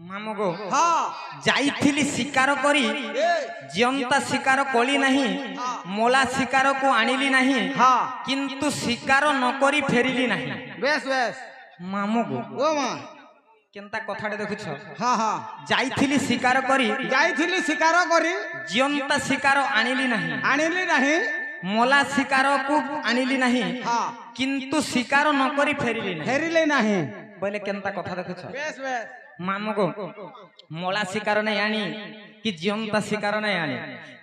ମାମୁଗୋ ଯାଇଥିଲି ଶିକାର କରି ଜିଅନ୍ତା ଶିକାର କଲି ନାହିଁ ମୋଲା ଶିକାରକୁ ଆଣିଲି ନାହିଁ କିନ୍ତୁ ଶିକାର ନ କରି ଫେରିଲି ନାହିଁ। ବେଶ ବେଶ ମାମୁଗୋ ଓ ମା କେନ୍ତା କଥାଟେ ଦେଖୁଛ? ହଁ ହଁ ଯାଇଥିଲି ଶିକାର କରି ଜିଅନ୍ତା ଶିକାର ଆଣିଲି ନାହିଁ ମୋଲା ଶିକାରକୁ ଆଣିଲି ନାହିଁ କିନ୍ତୁ ଶିକାର ନ କରି ଫେରିଲି ନାହିଁ। ବୋଇଲେ କେନ୍ତା କଥା ଦେଖୁଛ? ବେଶ ବେଶ ମାମୁଗୋ ମୋଳା ଶିକାର ନାଇଁ ଆଣି କି ଜିଅନ୍ତା ଶିକାର ନାଇଁ ଆଣି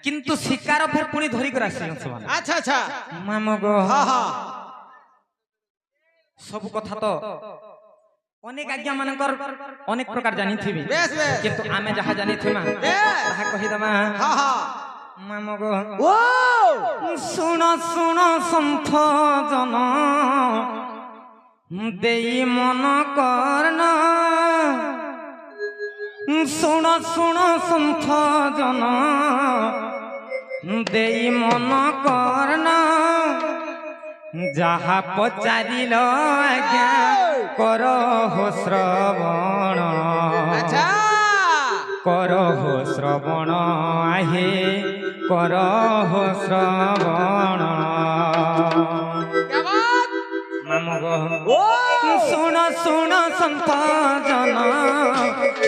କିନ୍ତୁ ଶିକାର ଫେର ପୁଣି ଧରିକରି ଆସିଛନ୍ତି ସେମାନେ। আচ্ছা আচ্ছা ମାମୁଗୋ হ্যাঁ হ্যাঁ ସବୁ କଥା ତ ଅନେକ ଆଜ୍ଞା ମାନଙ୍କର ଅନେକ ପ୍ରକାର ଜାଣିଥିବି বেশ বেশ କିନ୍ତୁ ଆମେ ଯାହା ଜାଣିଥିବା ତାହା କହିଦମା। হ্যাঁ হ্যাঁ ମାମୁଗୋ ও ଶୁଣ ଶୁଣ ସନ୍ଥ ଜନ ଦେଇ ମନ କରନ ଶୁଣ ଶୁଣ ସନ୍ଥ ଜନ ଦେଇ ମନ କରନ ଯାହା ପଚାରିଲ ଆଜ୍ଞା କର ହୋ ଶ୍ରବଣ আচ্ছা কর হো শ্রবণ আহে কর হো শ্রবণ। क्या बात মামুগো ও শুণ শুণ সন্থ জন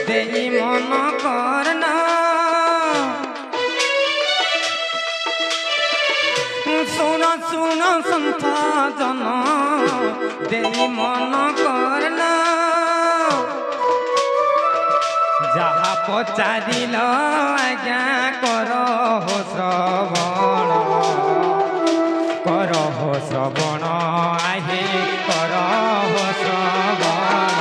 দেই মন করন শুণ শুণ সন্থ জন দেই মন করন যাহা পচারিল আজ্ঞা কর হো শ্রবণ কর হো শ্রবণ আহে কর হো শ্রবণ।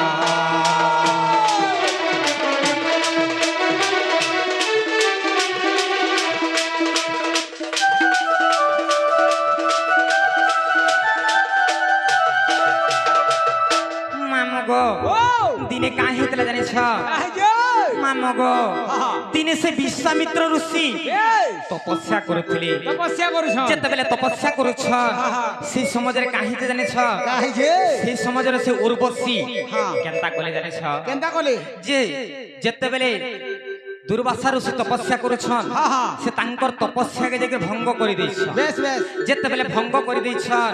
মামুগো দিনে কাঁ হয়েছিল জানিছ? মামুগো দিনে সে বিশ্বামিত্র ঋষি তপস্যা করুଥିଲେ। তপস্যা করছ যেতবেলে তপস্যা করুছ সেই সমাজরে কাহিতে জানিছ? কাহিছে সেই সমাজরে সে উর্বশী কেনতা কলে জানিছ? কেনতা কলে যে যেতবেলে দুর্বাসা ঋষি তপস্যা করুছন সে তাঙ্কর তপস্যাকে যাকে ভঙ্গ করে দিয়েছ। বেশ বেশ যেতবেলে ভঙ্গ করে দিয়েছন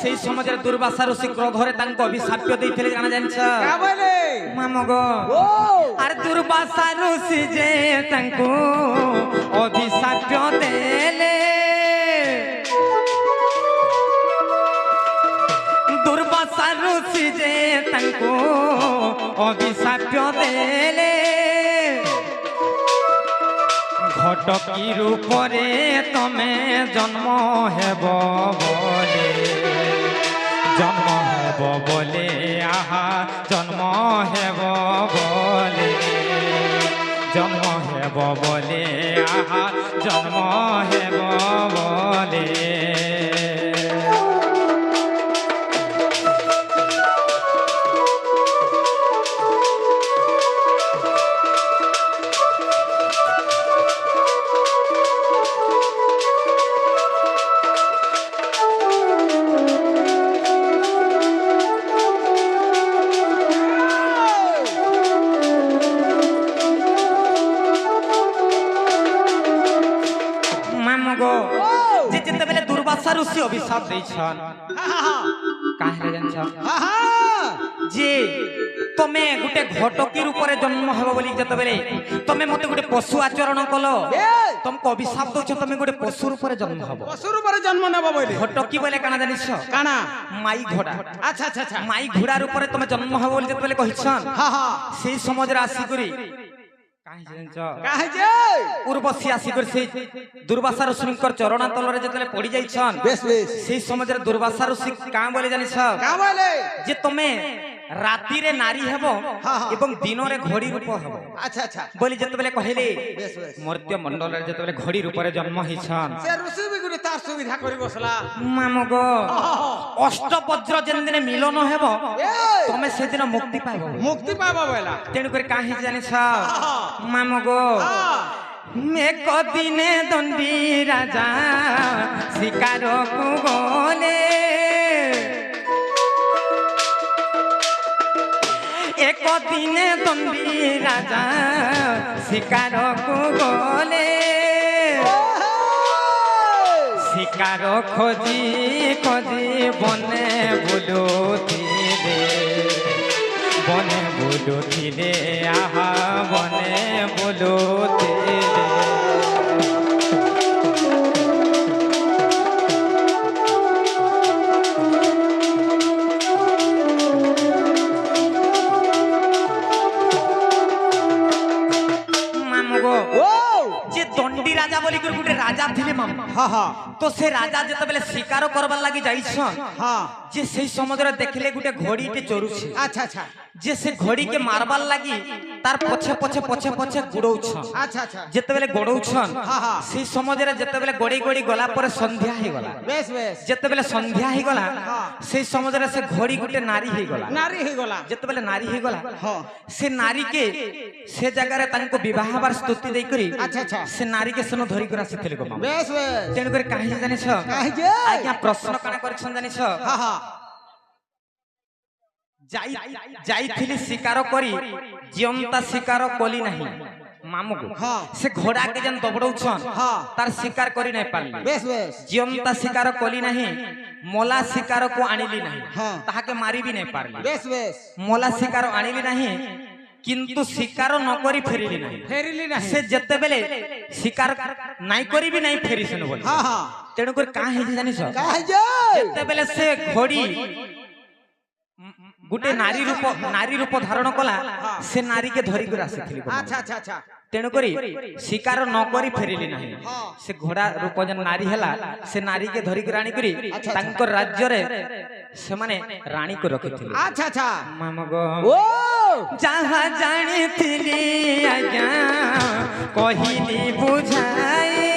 সেই সমাজের দুর্বাসা ঋষি ক্রোধরে তাঙ্ক অভিশাপ্য দিয়েছিলে জানা জানিছ? क्या बोले মামুগো ও আর দুর্বাসা ঋষি যে তাঙ্কু অভিশাপ্য দেলে দুর্বাসা ঋষি যে তাঙ্কু অভিশাপ্য দেলে ঘটকি রূপরে তমে জন্ম হেব বলে জন্ম হেব বলে আহা জন্ম হেব বলে জন্ম হেব বলে আহা জন্ম হেব বলে। মামুগো যে যেতবেলে দুর্বাসা ঋষি অভিশাপ দিয়েছন কাহিলে জানিছ? যে তুমি গোটে ঘটকি রূপরে জন্ম হব বলি যেতবেলে তুমি মতে গোটে পশু আচরণ কল তোমাকে অভিশাপ দৌছ তুমি গোটে পশু রূপরে জন্ম হব। পশুর উপরে জন্ম নেব বলে ঘটকি বলে কানা জানিছ? কানা মাই ঘোড়া আচ্ছা আচ্ছা আচ্ছা মাই ঘোড়ার উপরে তুমি জন্ম হব বলি যেতবেলে কহিছন হ্যাঁ হ্যাঁ সেই সমাজরে আসি করি কাহি জানিছ? কাহিছে উর্বশী আসিকরি সেই দুর্বাসা ঋষিঙ্কর চরণা তলরে যেতবেলে পড়ি যাইছন বেশ বেশ সেই সমাজের দুর্বাসা ঋষি কাঁ বলে জানিছ? क्या बोले যে তুমি রাতিরে নারী হেব এবং দিনরে ঘড়ি রূপ হেব আচ্ছা আচ্ছা বলি যেতবেলে কহিলে বেশ বেশ মর্ত্য মণ্ডলের যেতবেলে ঘড়ি রূপরে জন্ম হইছন সে ঋষি বি গুলি তার সুবিধা করি বসলা মামুগো অষ্টবজ্র যেন দিনে মিলন হেব তুমি সেদিন মুক্তি পাইব মুক্তি পাবা বলা তেণুকরি কাহি জানিছ? মামুগো এক দিনে দণ্ডী রাজা শিকারকু গলে ଏକ ଦିନେ ଦଣ୍ଡୀ ରାଜା ଶିକାରକୁ ଗଲେ ଶିକାର ଖୋଜି ଖୋଜି ବନେ ବୁଲୁଥିଲେ ଆହା ବନେ ବୁଲୁଥିଲେ। जे दंडी राजा बोली कर गुटे राजा थिले माम हाँ हाँ तो से राजा जते बेले शिकार करबार लागि जाइछन हाँ जे से समुद्र देखले गुटे घोड़ी के चोरुछि अच्छा अच्छा जे से घोड़ी के मारबार लागि तार पछे पछे पछे पछे गुडौछन अच्छा अच्छा जते बेले गुडौछन हाँ हाँ से समुद्र जते बेले गोड़ी गोड़ी गला पर संध्या हे गला बेस बेस जते बेले संध्या हे गला हाँ से समुद्र से घोड़ी गुटे नारी हे गला नारी ही गला जते बेले नारी हे गला हाँ से नारी के से जगह रे तांको विवाह बार स्तुति देई करी अच्छा अच्छा से नारी के सनो धरी कर आसीथिले गो मामा बेस बेस तेणु कर काहे जानि छ काहे जे आज्ञा प्रश्न काना करछन जानि छ हाँ हाँ जाइथिली शिकार करी जियंता शिकार कोली नहीं मामू को हाँ से घोड़ा के जन दबड़ौछन हाँ तार शिकार करी नहीं पारली बेस बेस जियंता शिकार कोली नहीं मोला शिकार को आनिली नहीं हाँ ताहा के मारी भी नहीं पारली बेस बेस मोला शिकार आनिली नहीं किंतु शिकार न करी फेरिली नहीं फेरिली नहीं से जते बेले शिकार नहीं करी भी नहीं फेरी से बोल हाँ हाँ तेणु कर का हे जानि छ काहे जे जते बेले से घोड़ी गुटे नारी रूप धारण कला से नारी के धरी कर आसीथिली अच्छा अच्छा अच्छा तेणु करी शिकार न करी फेरिली नहीं से घोड़ा रूप जन नारी हला से नारी के धरी राणी करी तांकर राज्य रे से माने रानी को रखिथिली अच्छा अच्छा मामा गो ओ जहाँ जानिथिली आज्ञा कहिली बुझाई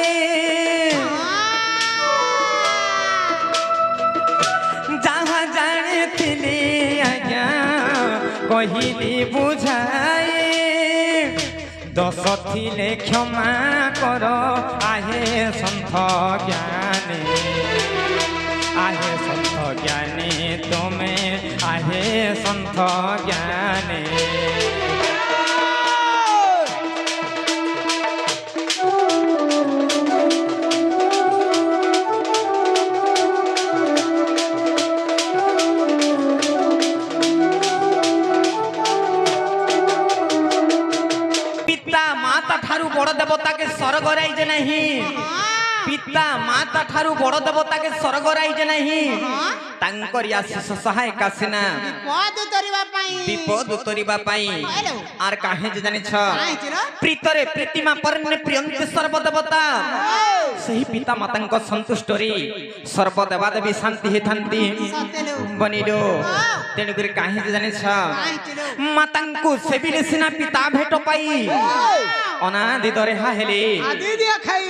जहाँ जानिथिली आज्ञा कहिली बुझाई दस थिले क्षमा करो आहे सन्थ ज्ञानी तुम्हें आहे सन्थ ज्ञानी ठारू बड़ देवता के स्वर्ग राइजे नहीं पिता माता ठारू बड़ देवता के स्वर्ग राइजे नहीं तांकर आशीष सहाय कासिना विपद उतरिबा पाई आर काहे जे जानि छ प्रीतरे प्रीतिमा परने प्रियंते सर्व देवता सही पिता मातांक संतुष्ट रे सर्व देवा देवी शांति हेथांती बनिलो तेणु कर काहे जे जानि छ मातांकु सेबिले सिना पिता भेट पाई अनादि दरे हाहेले आदि दिया खाई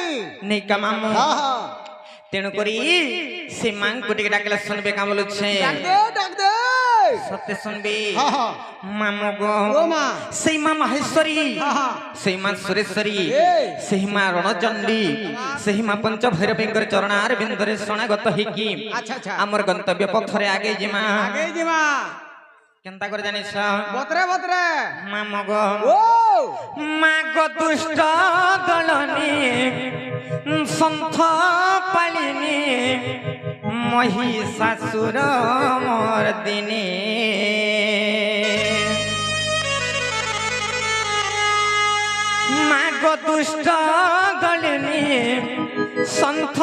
नै कमामो तेणु करी से मांग को टिके डाकले सुनबे का बोलु छे डाक दे सत्य सुनबे हां हां मामो गो ओ मां सेई मां महेश्वरी हां हां सेई मां सुरेश्वरी सेई मां रणचंडी सेई मां पंच भैरवेंकर चरणार बिंदरे शरणागत हिकी अच्छा अच्छा हमर गंतव्य पथरे आगे जिमा केनता कर जानि छ बतरे बतरे मामो गो ओ मागो दुष्ट दलनी सन्थ पालिनी महिषासुर मर्दिनी मागो दुष्ट दलनी सन्थ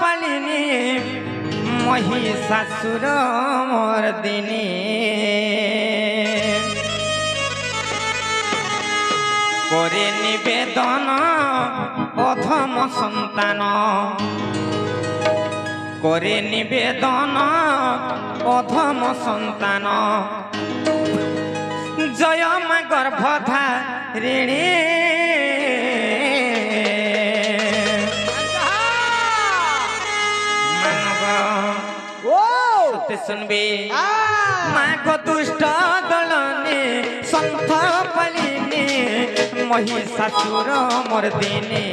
पालिनी महिषासुर मर्दिनी करे निवेदन अधम संतान करे निवेदन अधम संतान जय मां गर्भधारिणी सुनबे मागो दुष्ट दलने सन्थ पालिनी महिषासुर मर्दिनी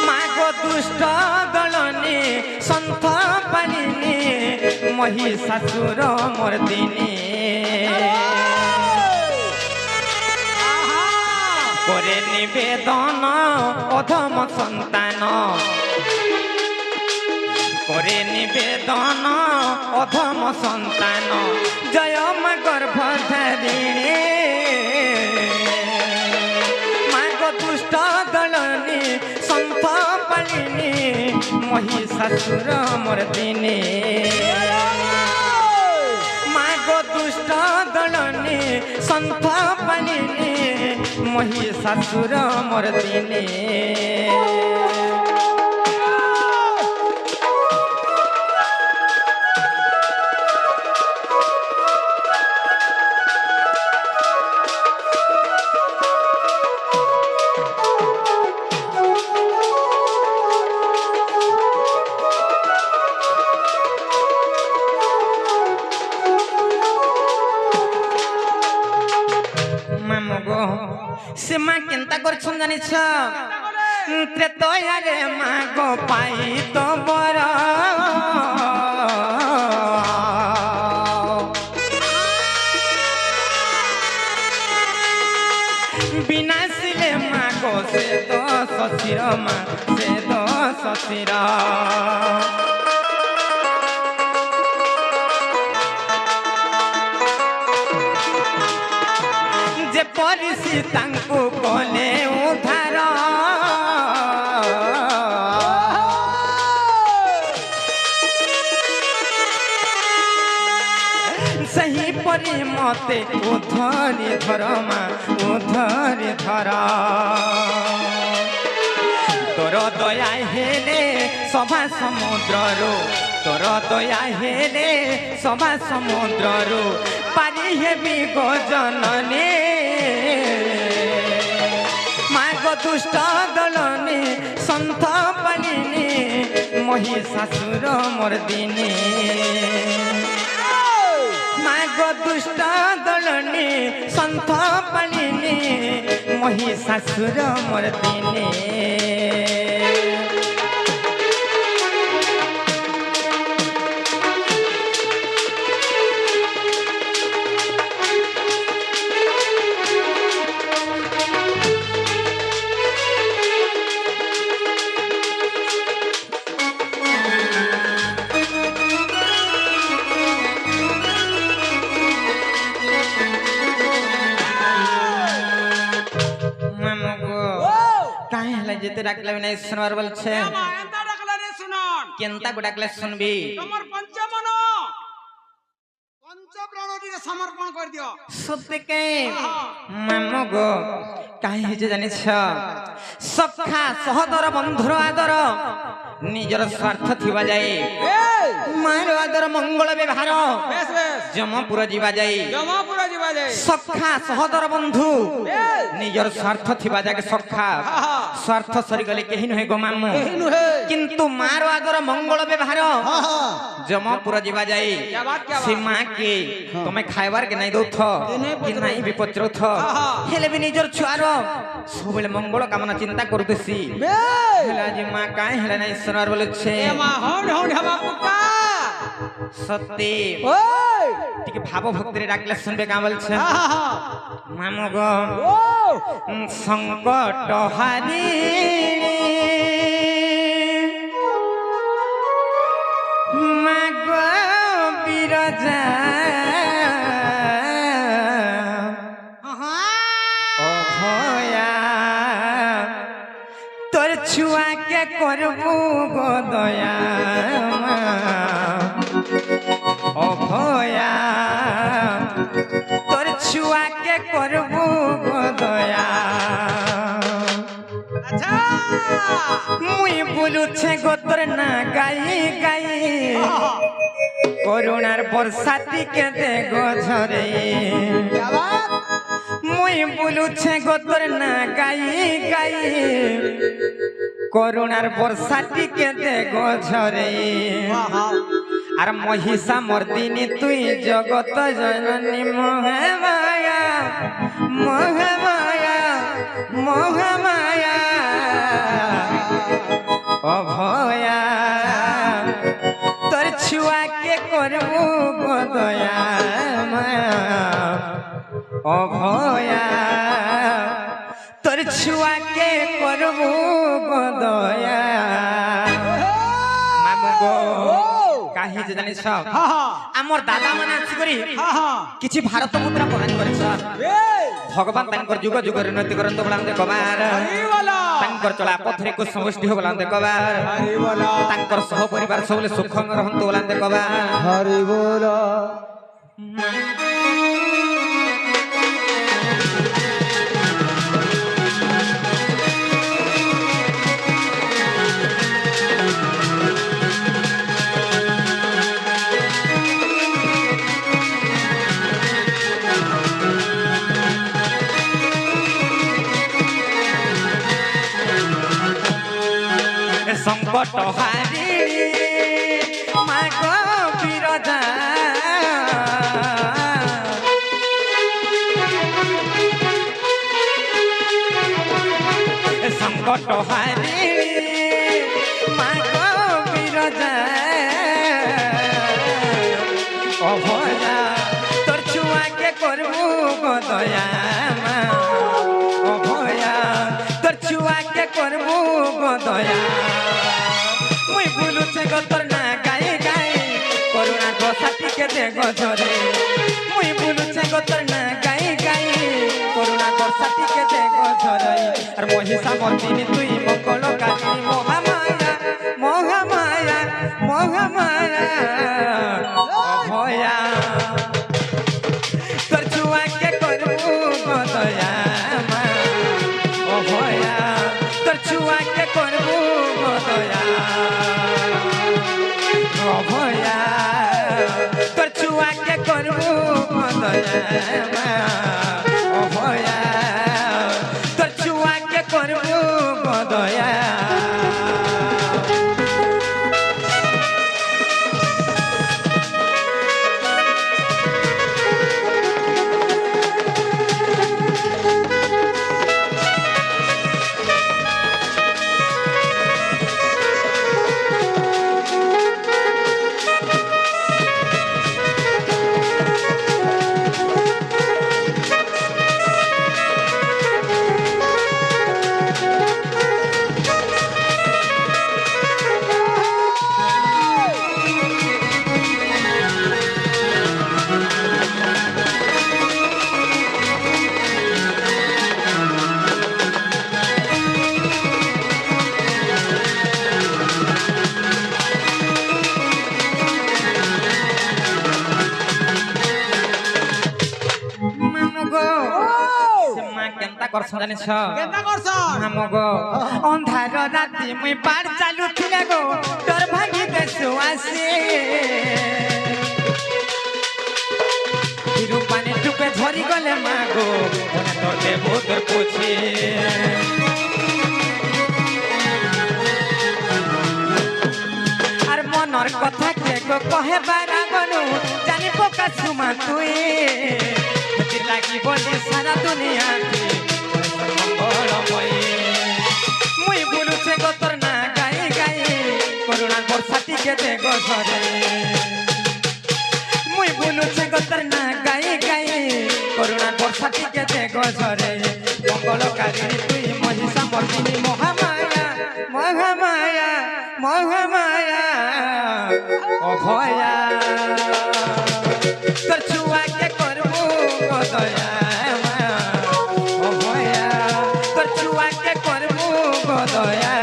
मागो दुष्ट दलने सन्थ पालिनी মহিষাসুর মর্দিনী করে নিবেদন অধম সন্তান করে নিবেদন অধম সন্তান জয় মা গর্ভধারিণী মা গো দুষ্ট দলনী সন্থ পালিনী মহিষাসুর মর্দিনী মা গো দুষ্ট দলনী সন্থ পালিনী মহিষাসুর মর্দিনী সে মা কেনতা করছন জানিছ ত্রেতয়ারে মা গো পাই তো বর বিনাশিলে মা গো সে তো শশির মা সে তো শশির যে পরিষি তাঙ্কু কলে উদ্ধার ସେହି ପରି ମତେ ଉଦ୍ଧରି ଧର ମା ଉଦ୍ଧରି ଧର ତୋର ଦୟା ହେଲେ ସଭା ସମୁଦ୍ରରୁ ତୋର ଦୟା ହେଲେ ସଭା ସମୁଦ୍ରରୁ ପାରି ହେବି ଗୋ ଜନନୀ ମା ଗୋ ଦୁଷ୍ଟ ଦଳନୀ ସନ୍ଥ ପାଳିନୀ ମହିଷାସୁର ମର୍ଦିନୀ মা গো দুষ্ট দলনী সন্থ পালিনী মহিষাসুর মর্দিনী যেতে ডাকলে না শুনবার বলছে কেনতা গো ডাকলে শুনবি তোমার পঞ্চমন পঞ্চপ্রাণটিকে সমর্পণ করে দিও সত্যি কে মামু গো কাই হইছে জানিছ সখা সহদর বন্ধুর আদর নিজের স্বার্থ থিবা যাই মার আদর মঙ্গল ব্যবহার যমপুর যা যাই সখা সহদর বন্ধু নিজের স্বার্থ থিবা যাকে সখা স্বার্থ সরিগলে কেহি নহে গো মামু কিন্তু মার আদর মঙ্গল ব্যবহার যমপুর যা যাই সে মা কে তুমি খাইবার কে নাই দৌথ কি নাই বি পচরুথ হেলে বি নিজের ছুয়ার সবলে মঙ্গল কামনা চিন্তা করতেছি হেলা যে মা কাই হেলা নাই শোনার বলেছে মা হন হন হবা পুকা সত্যি টিকে ভাব ভক্তিরে ডাকলে শুনবে কা বলছে মামু গো সংকট হারি মা গো বিরজা অভয়া তোর ছুয়াকে করবু গো দয়া অভয়া তোর ছুয়াকে করবু গো দয়া মুই বলুছে গো তোর না গাই গাই করুণার বর্ষাটিকে দে গো ঝরে মুই বলুছে গো তোর না গাই গাই করুণার বর্ষাটিকে দে গো ঝরে আর মহিষা মর্দিনী তুই জগত জননী মোহে মায়া মোহে মায়া মোহে মায়া অভয়া তোর ছুয়াকে করবু গো দয়া অভয়া তোর ছুয়াকে করবু গো দয়া মামু গো কাহি যে জানিস আমার দাদা মানে আসি করি কিছু ভারত মুদ্রা প্রদান করেছ ভগবান তাঙ্কর যুগ যুগর উন্নতি করন্তু বলান্তে কবার তাঙ্কর চলা পথরে কু সমষ্টি হো বলান্তে কবার তাঙ্কর সহ পরিবার সবলে সুখম রহন্তু বলান্তে কবার হরি বল সংকট হারি মাগ বিরজা সংকট হারি মাগ বিরজা অভয়া তোর ছুয়াকে করবু গো দয়া অভয়া তোর ছুয়াকে করবু গো দয়া মুই ভুলুছে গো তোর না গায়ে গায়ে করুণা গোসাটিকে দে গজরে মুই ভুলুছে গো তোর না গায়ে গায়ে করুণা গোসাটিকে দে গজরে আর মহিষা মর্দিনী তুই মঙ্গল কাহিনী মহামায়া মহামায়া মহামায়া অভয়া তোর ছুয়াকে করবু গো দয়া অভয়া তোর ছুয়াকে করবু গো দয়া অভয়া তোর ছুয়াকে করবু গো দয়া অভয়া তোর ছুয়াকে করবু গো দয়া করছ জানিস কেনটা করছ মামু গো অন্ধার রাতি মুই পার চালুছিলে গো তোর ভাঙি দেশু আসে রূপানে টুপে ঝরি গলে মা গো মনে তোর দেব তোর পুছি আর মনর কথা কে গো কহে বারাগনু জানি পোকা সুমা তুই লাগি বলি সারা দুনিয়া মুই বলুছে গো তোর না গায়ে গায়ে করুণার বর্ষাটিকে দে গজরে মুই বলুছে গো তোর না গায়ে গায়ে করুণার বর্ষাটিকে দে গজরে মঙ্গলকারিণী তুই মহিষা মর্দিনী মহামায়া মহামায়া মহামায়া অভয়া তোর ছুয়াকে করবু গো দয়া অভয়া তোর ছুয়াকে করবু গো দয়া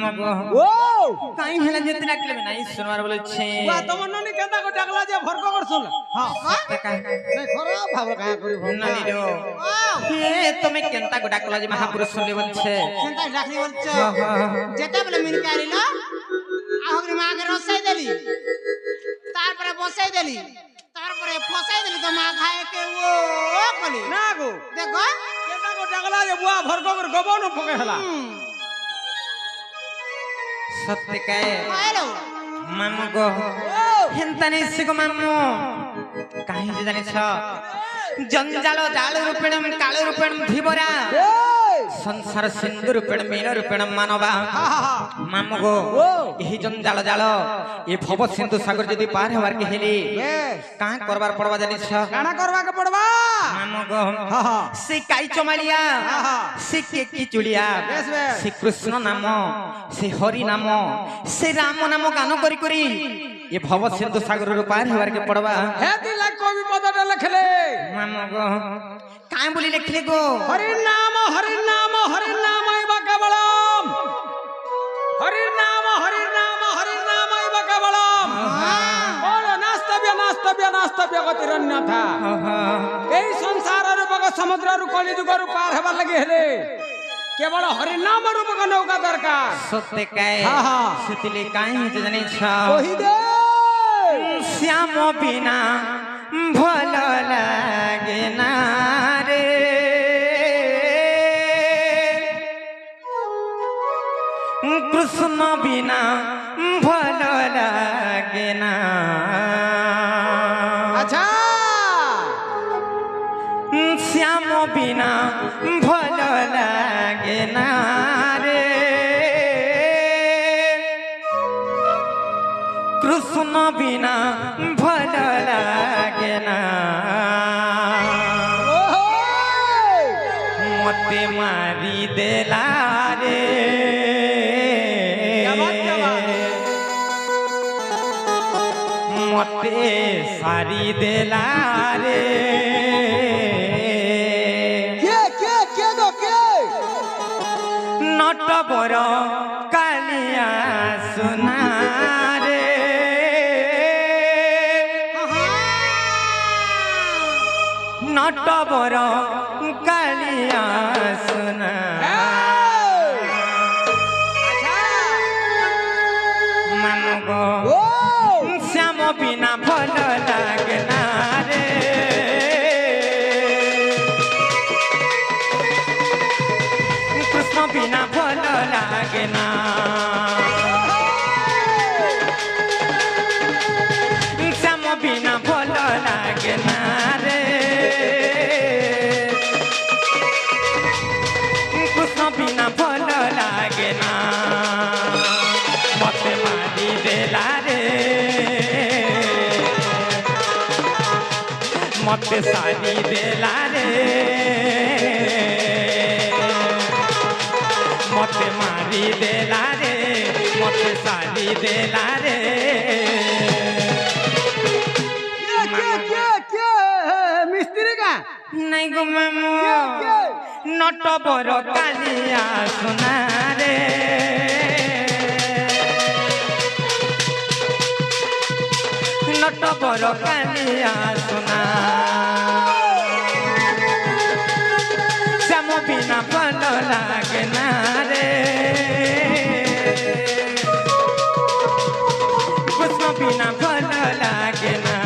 মামগো ও কাই হেলা যেতে ডাকলে নাই শুনবার বলছে বুয়া তোমার ননি কেনতা কো ডাকলা যে ভরক করছল হ্যাঁ নাই খরাপ ভাবরা কায়া করি নানি রো হে তুমি কেনতা গো ডাকলা যে মহাপুরুষ শুনলে বলছে সেন্টাই রাখলি বলছ যেটা বলে মিনকে আনিল আহরি মাকে রসাই দেলি তারপরে বসাই দেলি তারপরে ফসাই দেলি তো মা খায় কে ও বলি না গো দেখো কেনতা কো ডাকলা যে বুয়া ভরক কর গবন ফকে হেলা সত্যি কায় হ্যালো মামগো হেন্তানি সিগো মামু কাহি যে জানিছ জঞ্জাল জাল রূপেণম কাল রূপেণম ধীবরা সংসার সিন্ধু রূপেণ মীন রূপেণ মানবা মামগো এই জঞ্জাল জাল এই ভব সিন্ধু সাগর যদি পার হবার কে হেলি কাঁ করবার পড়বা জানিছ কানা করবা কে পড়বা মামগো সে কাই চমালিয়া সে কি চুলিয়া সে কৃষ্ণ নাম সে হরি নাম সে রাম নাম গান করি করি এ ভব সিন্ধু সাগর পার হবার কে পড়বা হে দিলা কবি পদটা লেখলে মামগো কাই বলি লেখলে গো হরির নাম হরির নাম হরির নাম আইবা কেবলম হরির নাম হরির নাম হরির নাম আইবা কেবলম বলো নাস্তব্য গতিরন্যথা এই সংসারর বগ সমুদ্রর কলিযুগর পার হবার লাগি হেলে কেবল হরির নাম রূপক নৌকা দরকার সত্যি কাই সুতিলে কাই হতে জানিছ কহি দে শ্যাম বিনা ভাল লাগে না রে কৃষ্ণ বিনা ভাল লাগে না আচ্ছা শ্যাম বিনা ভাল লাগে না রে কৃষ্ণ বিনা ভাল লাগে না মতে মারি দেলা রে মতে সারি দেলা রে নট বড় কালিয়া সোনারে নট বড় কালিয়া সোনা মামগো শ্যাম বিনা ভাল লাগে না রে কৃষ্ণ বিনা ভাল লাগে না শ্যাম বিনা ভাল লাগে না রে কৃষ্ণ বিনা ভাল লাগে না মতে মারি দেলা রে মতে সারি দেলা রে মতে মারি দেলা রে মতে সারি দেলা রে মিস্ত্রি কা নাই গো মামু নট বড় কালিয়া সোনা রে নট বড় কালিয়া সোনা শ্যাম বিনা ভাল লাগে না রে কৃষ্ণ বিনা ভাল লাগে না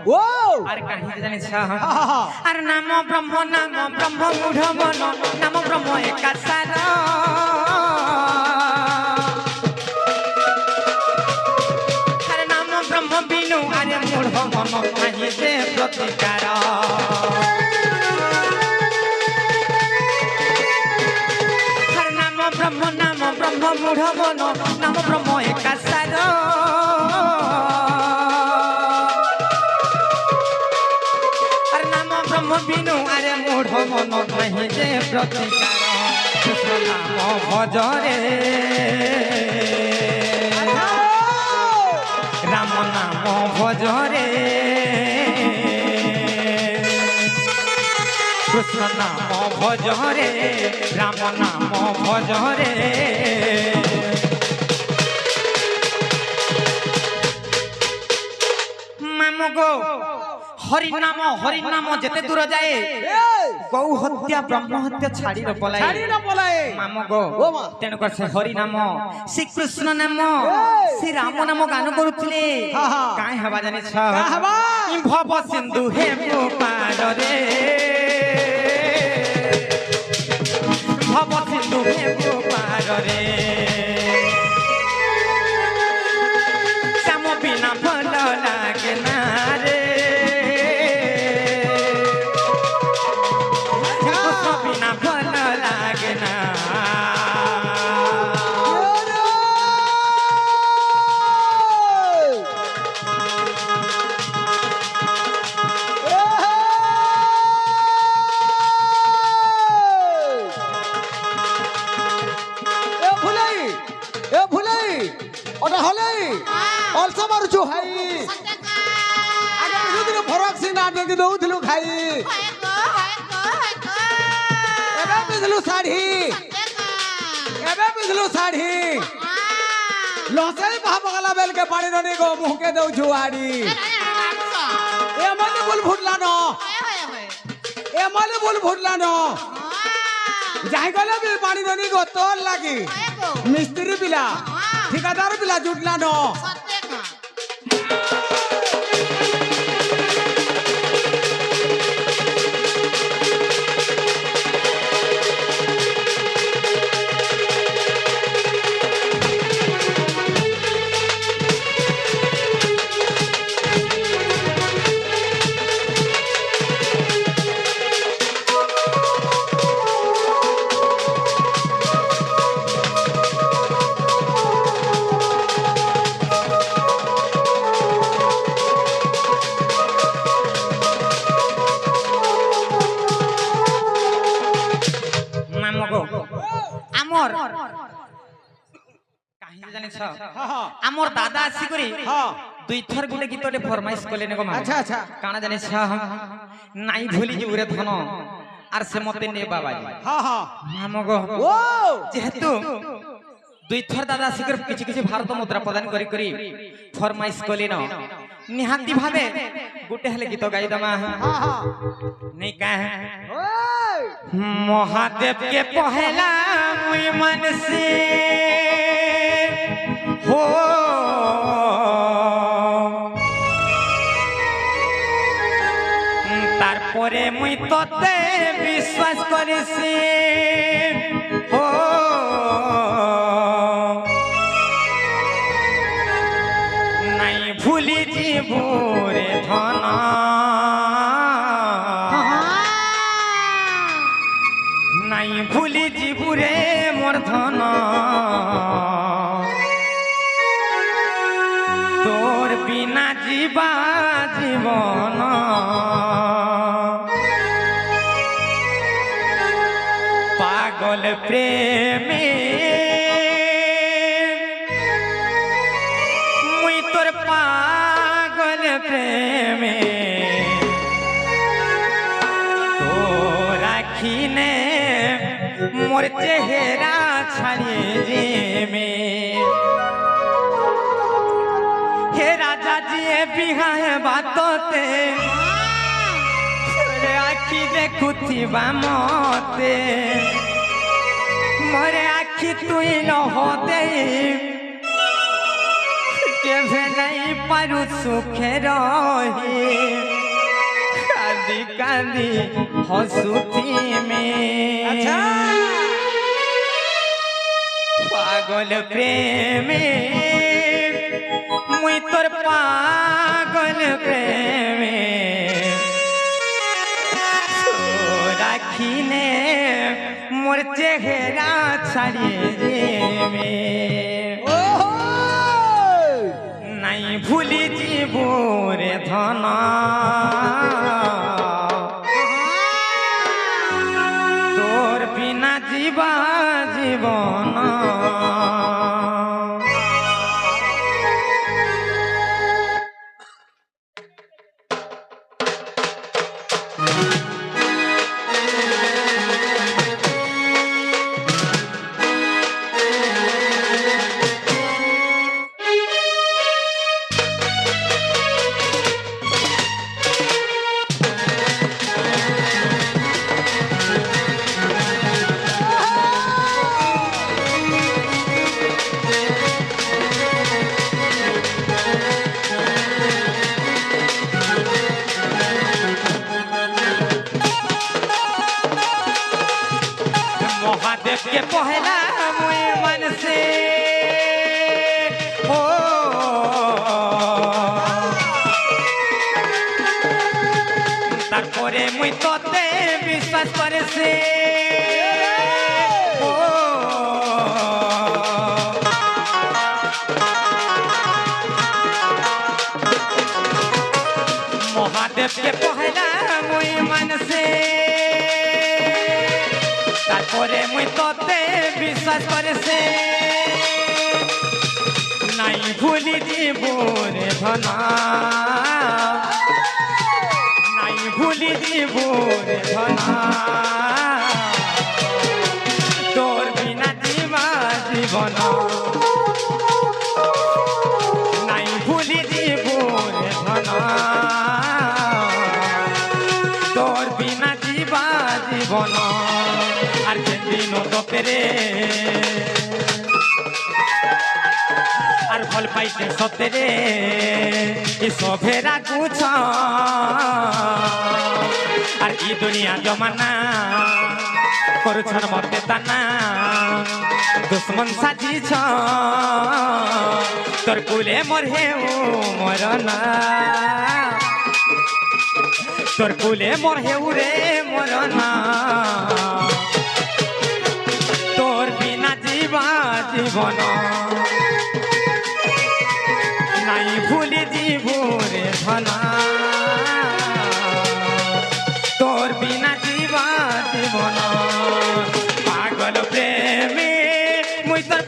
ও আর কাহিনী জানিস হা আর নাম ব্রহ্ম মূঢ় মন নাম ব্রহ্ম একাসার আর নাম ব্রহ্ম বিনু আরে মূঢ় মন নাহি যে প্রতিকার আর নাম ব্রহ্ম মূঢ় মন নাম ব্রহ্ম একাসার বিনু আরে মূঢ় মন নাহি যে প্রতিকার কৃষ্ণ নাম ভজরে রাম নাম ভজরে কৃষ্ণ নাম ভজরে রাম নাম ভজরে মামু গো হরি নাম যেতে দূর যায় গৌ হত্যা ব্রহ্ম হত্যা ছাড়ি পলায় মাম গো তেণু সে হরি নাম শ্রীকৃষ্ণ নাম শ্রী রাম নাম গান করুলে কাই হবা জানিছ ভব সিন্ধু হে পারে ভব সিন্ধু হে পারে শ্যাম বিনা ভাল লাগে না রে বিনা ভাল লাগে না ওটা হলেই অলসা মারুছু হাই আগে বুঝুদিন ফরক সিনা দেখি দউথিলু খাই এবে পিছলু শাড়ি লসাই ভাবগলা বেলকে পানি ননি গো মুহকে দেউ ঝুয়াড়ি এমনি বুল ফুটলা ন যাই গলে বি পানি ননি গো তোর লাগি মিস্ত্রি পিলা ঠিকাদার পিলা জুটলা ন আমার দাদা আসি করি দুই থর গুলে গীতটে ফরমাইশ কলে নেগো আচ্ছা আচ্ছা কানা জানিস নাই ভুলি যে উরে ধন আর সে মতে নে বাবাজি মামগো যেহেতু দুই থর দাদা আসি করে কিছু কিছু ভারত মুদ্রা প্রদান করি করি ফরমাইশ কলে ন নিহাতি ভাবে গুটে হলে গীত গাই দমা नहीं कहे महादेव के पहला मुई मन से हो तारपरे मुई तोते विश्वास करिसी हो नहीं भूली जीवो रे धना नहीं भूली जीवु रे मोर धन तोर बिना जीवा जीवन पागल प्रेमी मुई तोर पागल प्रेमी तो राखीने मोर चेहरा छाड़िए में हे राजा जी बिहा बातोते आखि देखुथी मते मोरे आखि तुई लहते केभे नहीं পারু সুখে রহি কাঁদি কাঁদি হসুথি মে আচ্ছা পাগল প্রেমে মুই তোর পাগল প্রেমে রাখিনে মোর চেহারা ছাড়িয়ে যাবে নাই ভুলি জীব রে ধন তোর বিনা জীবা জীবন महादेव के पहला मुई मन से हो तारपरे मुई तोते विश्वास करे से हो महादेव के पहला मुई मन से তারপরে মুই তোতে বিশ্বাস করেছে নাই ভুলি দিব রে ধনা নাই ভুলি দিব রে ধনা তোর বিনা জীবা জীবন নাই ভুলি দিব রে ধনা তোর বিনা জীবা জীবন আর যেদিন তোরে আর ভাল পাইছে সতেরে এ সভেরা গুছ আর ই দুনিয়া জমানা করছন মতে তানা দুশ্মন সাজিছ তোর কুলে মোর হেউ মরনা তোর কুলে মোর হেউ রে মরনা তোর বিনা জীবা জীবন নাই ভুলি দিব রে ধনা তোর বিনা জীবা জীবন পাগল প্রেমে মুই তোর